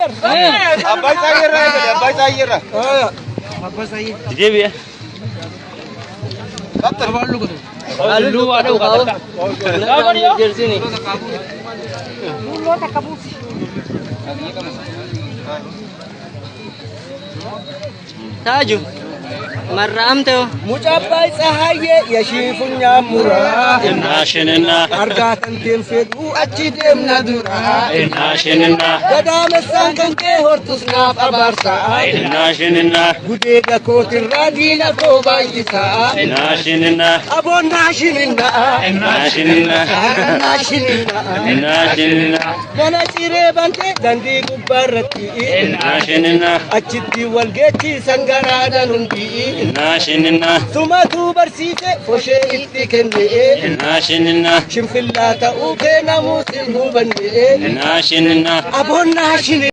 Abbay Sayyira ya, Abbay Sayyira. Abbay Sayyir. Jadi ya. Kapan Lu gitu. Lu ada kau. Kapan dia? Di sini. Lu tak kabus. Taju. Maram tu. Mucapai sahaye yashifunya murah. Inashinna. Argatan tilfidu acidem nadura. Inashinna. Gada mesan ke hortus naf abarsa. Inashinna. Gude da kotin radina ko bayisa. Inashinna. Abon nashinna. Inashinna. Nashinna. Inashinna. Gana cire bante dandi gubbarati. Inashinna. Achitti walgechi sangarada nundi. Inashinna. Sumatu barsite foshe itti kenne. Inashinna. Shimfillata uke namusin hubande. Inashinna. Abon nashinna.